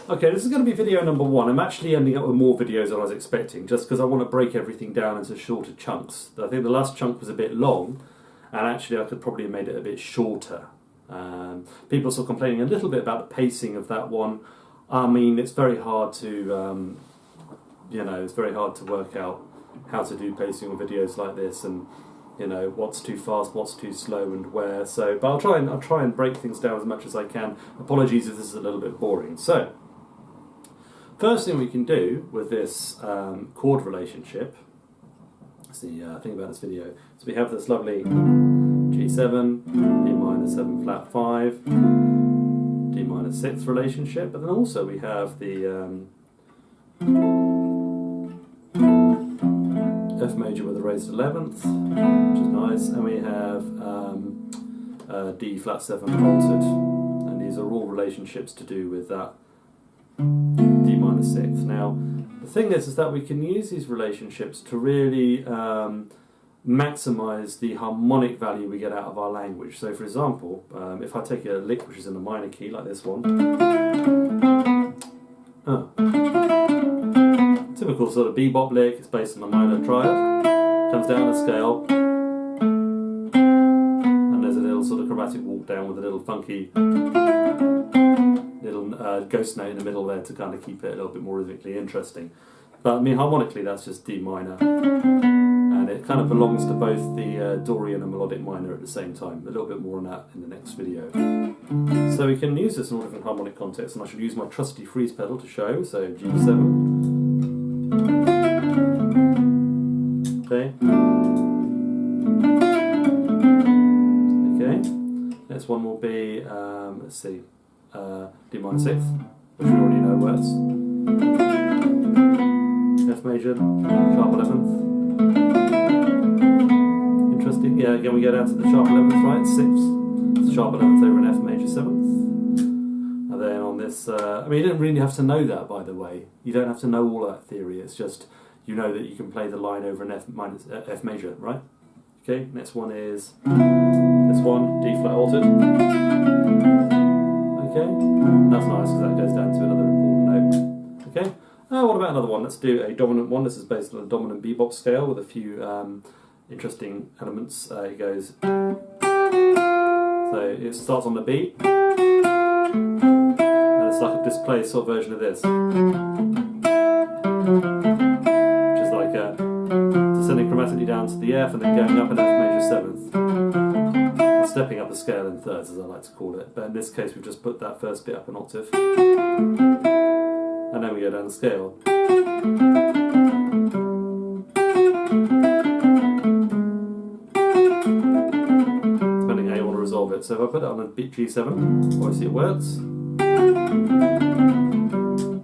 Okay, this is going to be video number 1. I'm actually ending up with more videos than I was expecting, just because I want to break everything down into shorter chunks. I think the last chunk was a bit long, and actually I could probably have made it a bit shorter. People are still complaining a little bit about the pacing of that one. I mean, it's very hard to, it's very hard to work out how to do pacing on videos like this, and what's too fast, what's too slow, and where. So, but I'll try and break things down as much as I can. Apologies if this is a little bit boring. So, first thing we can do with this chord relationship, that's the thing about this video, is we have this lovely G7, D minor 7 flat 5, D minor 6 relationship, but then also we have the F major with a raised 11th, which is nice, and we have D flat 7 altered, and these are all relationships to do with that D minor 6th. Now, the thing is that we can use these relationships to really maximize the harmonic value we get out of our language. So, for example, if I take a lick which is in a minor key, like this one, typical sort of bebop lick, it's based on a minor triad, comes down a scale, and there's a little sort of chromatic walk down with a little funky little ghost note in the middle there to kind of keep it a little bit more rhythmically interesting. But I mean, harmonically that's just D minor, and it kind of belongs to both the Dorian and melodic minor at the same time. A little bit more on that in the next video. So we can use this in all different harmonic contexts, and I should use my trusty freeze pedal to show. So G7. Okay. Okay. Next one will be, let's see, D minor 6, which we already know works. F major, sharp 11th. Interesting. Yeah, again we go down to the sharp 11th, right? 6th. It's sharp 11th over an F major 7th. And then on this, I mean, you don't really have to know that, by the way. You don't have to know all that theory. It's just you know that you can play the line over an F major, right? Okay. Next one is this one, D flat altered. Okay, and that's nice because that goes down to another important note. Okay. What about another one? Let's do a dominant one. This is based on a dominant bebop scale with a few interesting elements. It goes. So it starts on the B, and it's like a displaced sort of version of this, which is like descending chromatically down to the F and then going up an F major 7th, or stepping up the scale in thirds, as I like to call it. But in this case, we've just put that first bit up an octave, and then we go down the scale. So if I put it on a G7, obviously it works.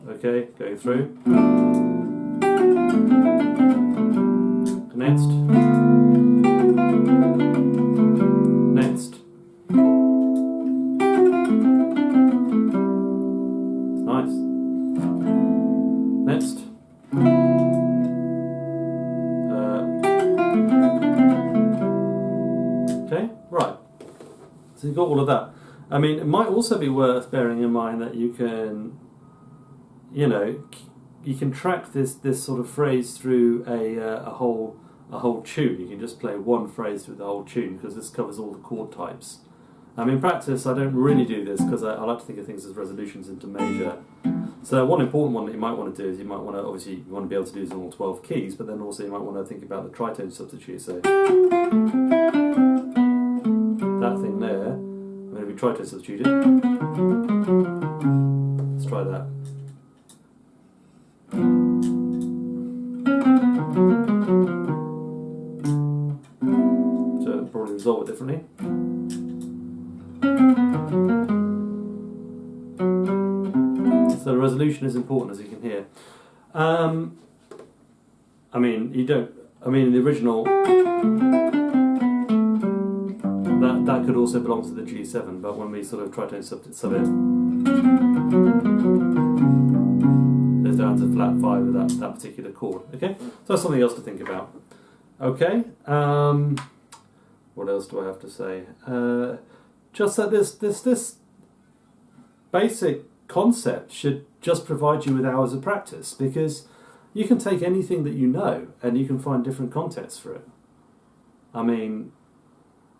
Okay, going through. Next. Next. It's nice. Next. Okay, right. So you've got all of that. I mean, it might also be worth bearing in mind that you can, you can track this sort of phrase through a whole tune. You can just play one phrase through the whole tune because this covers all the chord types. In practice, I don't really do this because I like to think of things as resolutions into major. So one important one that you might want to do is you might want to obviously you want to be able to do this in all 12 keys, but then also you might want to think about the tritone substitute. So that thing there, I'm going to be tritone substituted. Let's try that. So I'll probably resolve it differently. So the resolution is important, as you can hear. I mean, the original, that could also belong to the G7, but when we sort of tritone sub it, goes down to flat 5 with that particular chord. Okay, so that's something else to think about. Okay, what else do I have to say? Just that this basic concept should just provide you with hours of practice, because you can take anything that you know and you can find different contexts for it. I mean,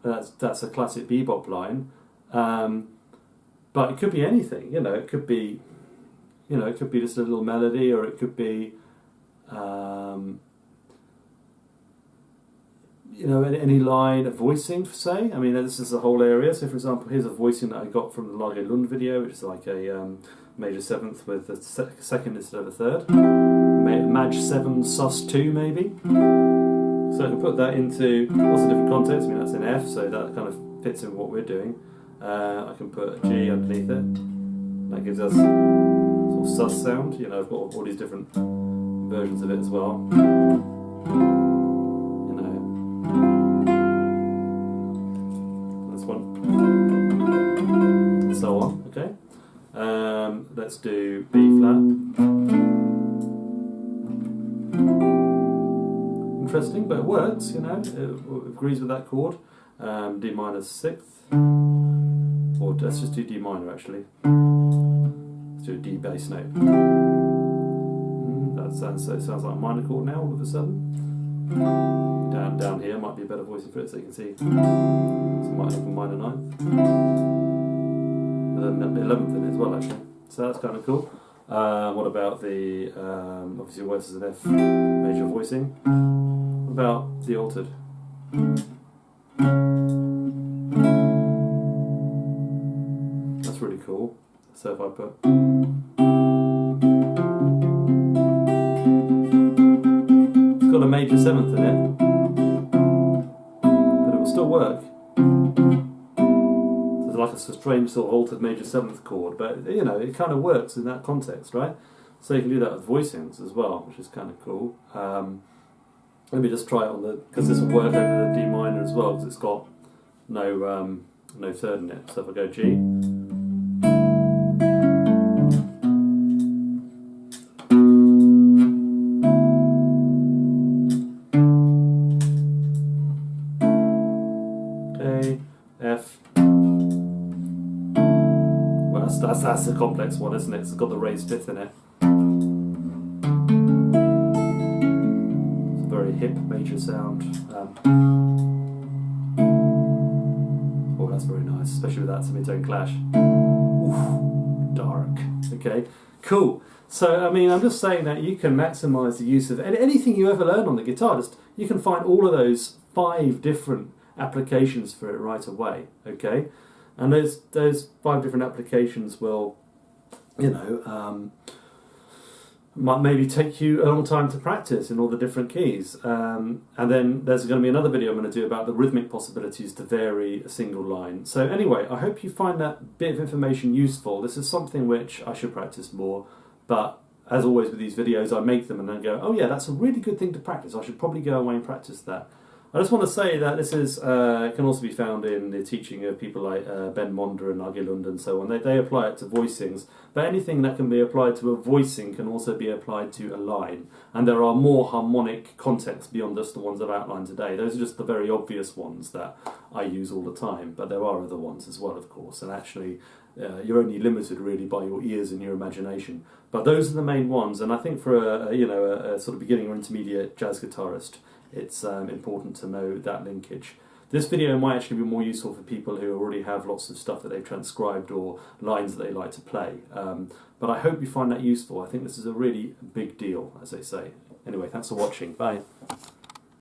that's a classic bebop line, but it could be anything. You know, it could be just a little melody, or it could be any line, a voicing, say. I mean, this is a whole area. So, for example, here's a voicing that I got from the Lage Lund video, which is like a major seventh with a second instead of a third. Maj 7 sus 2, maybe. So I can put that into lots of different contexts. I mean, that's in F, so that kind of fits in what we're doing. I can put a G underneath it. That gives us sort of sus sound. You know, I've got all these different versions of it as well. So on, okay. Let's do B flat. Interesting, but it works, you know, it agrees with that chord. D minor 6th, or let's just do D minor actually. Let's do a D bass note. That sounds like a minor chord now all of a sudden. Down here might be a better voicing for it, so you can see. So it might have a minor 9th. But then the 11th in it as well, actually. So that's kind of cool. What about the, obviously works as an F major voicing. What about the altered? That's really cool. So if I put... It's got a major 7th in it, but it will still work. Like a strange sort of altered major 7th chord, but you know, it kind of works in that context, right? So you can do that with voicings as well, which is kind of cool. Let me just try it on the, because this will work over the D minor as well, because it's got no third in it. So if I go G, okay, F. That's the complex one, isn't it? It's got the raised 5th in it. It's a very hip major sound. Oh, that's very nice, especially with that semitone clash. Oof, dark. Okay, cool. So, I mean, I'm just saying that you can maximise the use of anything you ever learn on the guitar. You can find all of those 5 different applications for it right away. Okay. And those 5 different applications will, you know, might maybe take you a long time to practice in all the different keys. And then there's going to be another video I'm going to do about the rhythmic possibilities to vary a single line. So anyway, I hope you find that bit of information useful. This is something which I should practice more, but as always with these videos, I make them and then go, oh yeah, that's a really good thing to practice. I should probably go away and practice that. I just want to say that this is can also be found in the teaching of people like Ben Monder and Lage Lund and so on. They apply it to voicings, but anything that can be applied to a voicing can also be applied to a line. And there are more harmonic contexts beyond just the ones I've outlined today. Those are just the very obvious ones that I use all the time, but there are other ones as well, of course. And actually, you're only limited really by your ears and your imagination. But those are the main ones, and I think for a sort of beginning or intermediate jazz guitarist, it's important to know that linkage. This video might actually be more useful for people who already have lots of stuff that they've transcribed or lines that they like to play. But I hope you find that useful. I think this is a really big deal, as they say. Anyway, thanks for watching. Bye.